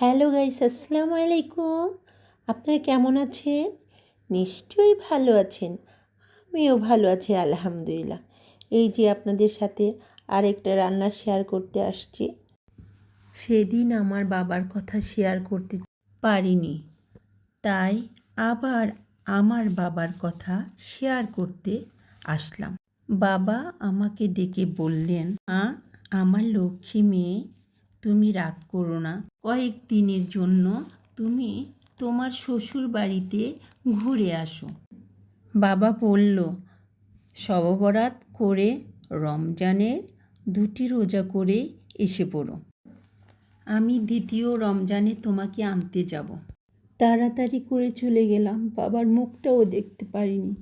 Hello guys, আসসালামু আলাইকুম। আপনারা কেমন আছেন? নিশ্চয়ই ভালো আছেন। আমিও ভালো আছি আলহামদুলিল্লাহ। এই যে আপনাদের সাথে আরেকটা রান্না শেয়ার করতে আসছি। সেদিন আমার বাবার কথা শেয়ার করতে পারিনি, তাই আবার আমার বাবার কথা শেয়ার করতে আসলাম। বাবা আমাকে ডেকে বললেন, মা, আমার লক্ষ্মী মেয়ে, তুমি রাগ করো না, কয়েকদিনের জন্য তুমি তোমার শ্বশুর বাড়িতে ঘুরে আসো। বাবা বলল, শবে বরাত করে রমজানের 2টি রোজা করে এসে পড়ো, আমি দ্বিতীয় রমজানে তোমাকে আনতে যাব। তাড়াতাড়ি করে চলে গেলাম, বাবার মুখটাও দেখতে পারিনি।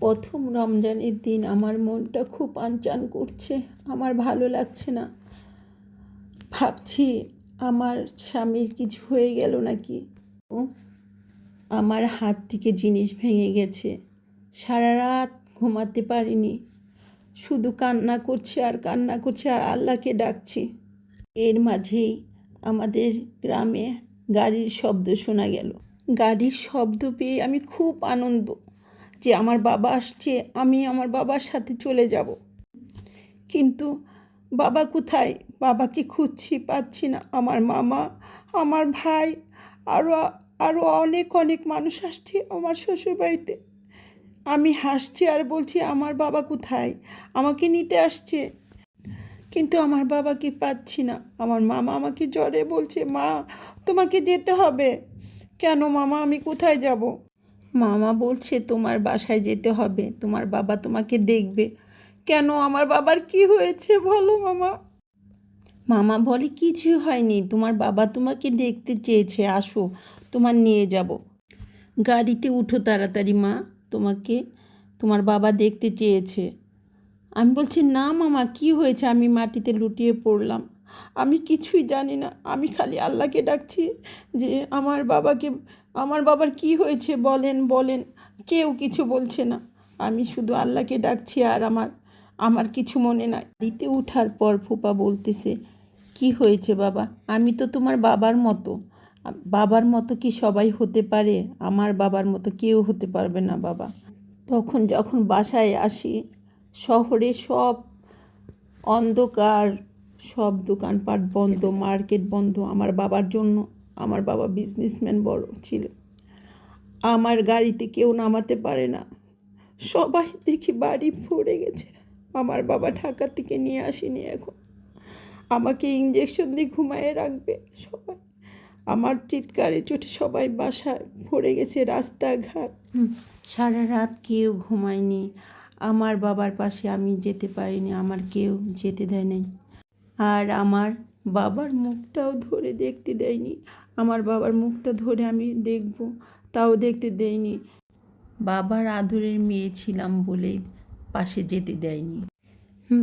প্রথম রমজানের দিন আমার মনটা খুব আনচান করছে, আমার ভালো লাগছে না। ভাবছি আমার স্বামীর কিছু হয়ে গেল নাকি। আমার হাত থেকে জিনিস ভেঙে গেছে, সারা রাত ঘুমাতে পারিনি, শুধু কান্না করছি আর কান্না করছি আর আল্লাহকে ডাকছি। এর মাঝেই আমাদের গ্রামে গাড়ির শব্দ শোনা গেল। গাড়ির শব্দ পেয়ে আমি খুব আনন্দ যে আমার বাবা আসছে, আমি আমার বাবার সাথে চলে যাব। কিন্তু বাবা কোথায়? বাবাকে খুঁজছি, পাচ্ছি না। আমার মামা, আমার ভাই, আরও আরও অনেক অনেক মানুষ আসছে আমার শ্বশুরবাড়িতে। আমি হাসছি আর বলছি, আমার বাবা কোথায়? আমাকে নিতে আসছে, কিন্তু আমার বাবাকে পাচ্ছি না। আমার মামা আমাকে জ্বরে বলছে, মা, তোমাকে যেতে হবে। কেন মামা, আমি কোথায় যাব? মামা বলছে, তোমার বাসায় যেতে হবে, তোমার বাবা তোমাকে দেখবে। কেন, আমার বাবার কি হয়েছে বলো মামা? মামা বলে, কিছুই হয়নি, তোমার বাবা তোমাকে দেখতে চেয়েছে, আসো, তোমার নিয়ে যাব। গাড়িতে উঠো তাড়াতাড়ি মা, তোমার বাবা দেখতে চেয়েছে। আমি বলছি, না মামা, কি হয়েছে? আমি মাটিতে লুটিয়ে পড়লাম, আমি কিছুই জানি না। আমি খালি আল্লাহকে ডাকছি যে আমার বাবার কি হয়েছে বলেন বলেন। কেউ কিছু বলছে না। আমি শুধু আল্লাহকে ডাকছি আর আমার কিছু মনে নাই। বাড়িতে ওঠার পর ফুপা বলতেছে, কি হয়েছে বাবা? আমি তো তোমার বাবার মতো। বাবার মতো কি সবাই হতে পারে? আমার বাবার মতো কেউ হতে পারবে না বাবা। তখন যখন বাসায় আসি, শহরে সব অন্ধকার, সব দোকানপাট বন্ধ, মার্কেট বন্ধ। আমার বাবার জন্য, আমার বাবা বিজনেসম্যান বড় ছিল, আমার গাড়িতে কেউ নামাতে পারে না। সবাই দেখি বাড়ি ভরে গেছে। আমার বাবা ঢাকা থেকে নিয়ে আসেনি এখন, আমাকে ইঞ্জেকশন দিয়ে ঘুমায়ে রাখবে সবাই। আমার চিৎকারে চোটে সবাই বাসায় ভরে গেছে, রাস্তাঘাট। সারা রাত কেউ ঘুমায়নি। আমার বাবার পাশে আমি যেতে পারিনি, আমার কেউ যেতে দেয় নাই। আর আমার বাবার মুখটাও ধরে দেখতে দেয়নি। আমার বাবার মুখটা ধরে আমি দেখব, তাও দেখতে দেয়নি। বাবার আদরের মেয়ে ছিলাম বলে পাশে যেতে দেয়নি।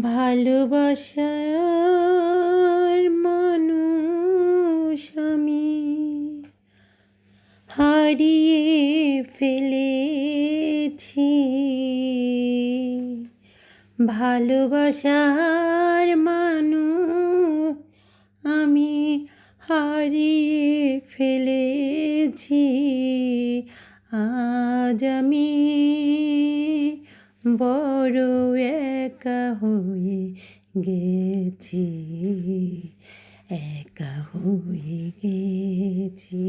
ভালোবাসার মানুষ আমি হারিয়ে ফেলেছি, ভালোবাসার মানুষ আমি হারিয়ে ফেলেছি। আজ আমি বড় একা হয়ে গেছি, একা হয়ে গেছি,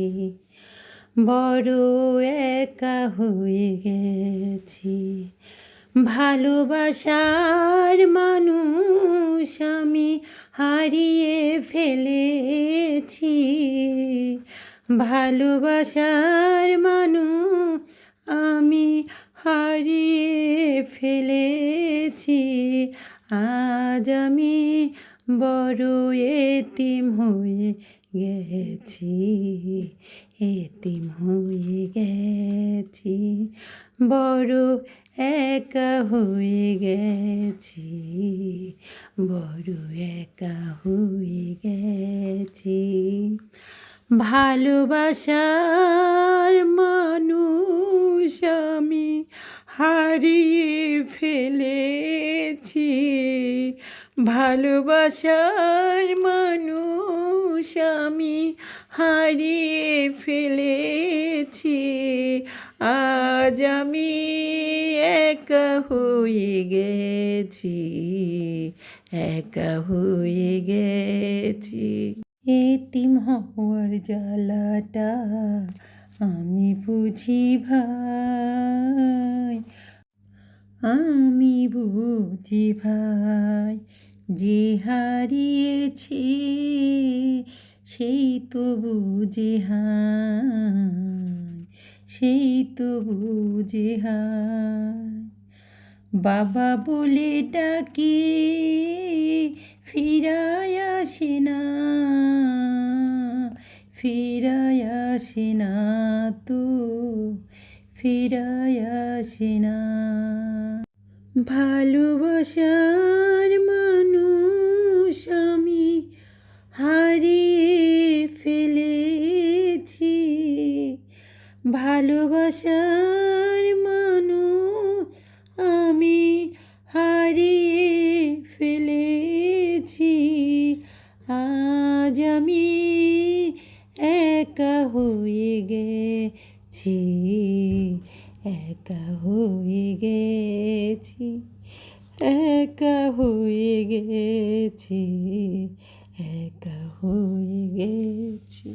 বড় একা হয়ে গেছি। ভালোবাসার মানুষ আমি হারিয়ে ফেলেছি, ভালোবাসার মানুষ আমি হারিয়ে ফেলেছি। আজ আমি বড় এতিম হয়ে গেছি, এতিম হয়ে গেছি, বড় একা হয়ে গেছি, বড় একা হয়ে গেছি। ভালোবাসার মানুষ আমি হারিয়ে ফেলেছি, ভালোবাসার মানুষ আমি হারিয়ে ফেলেছি, আজ আমি একা হয়ে গেছি, একা হয়ে গেছি। এতিম হওয়ার জ্বালাটা আমি বুঝি ভাই, আমি বুঝি ভাই, যে হারিয়েছি সেই তো বুঝে হায়, সেই তো বুঝে হায়। বাবা বলে ডাকি ফিরায় আসে না, ফিরায় আসে না তো, ফিরায় আসে না। ভালোবাসার মানুষ আমি হারিয়ে ফেলেছি, ভালোবাসার মানুষ আমি হারিয়ে ফেলেছি, আজ আমি একা হয়ে গেছি, একা হয়ে গেছি, একা হয়ে গেছি, একা হয়ে গেছি।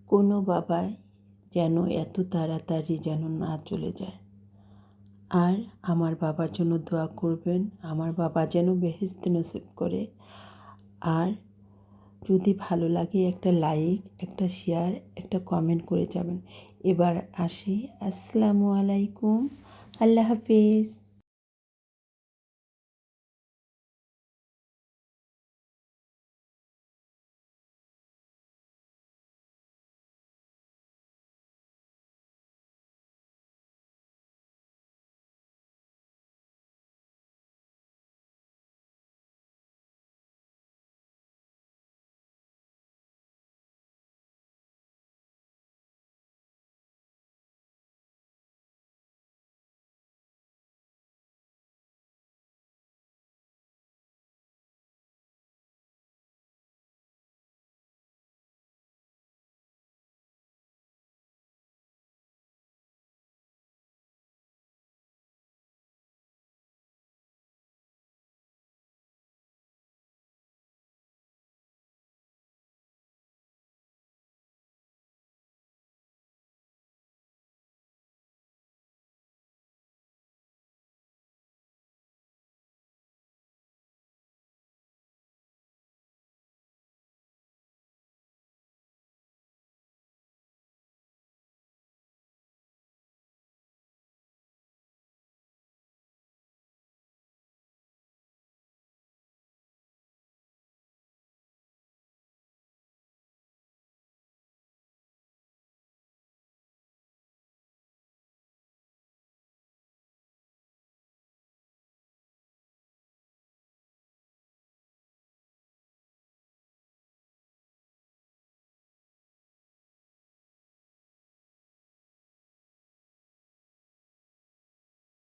কোনো বাবাই যেন এত তাড়াতাড়ি যেন না চলে যায়। আর আমার বাবার জন্য দোয়া করবেন, আমার বাবা যেন বেহেশতে নসিব করে। আর যদি ভালো লাগে একটা লাইক, একটা শেয়ার, একটা কমেন্ট করে যাবেন। এবার আসি, আসসালামু আলাইকুম, আল্লাহ হাফেজ।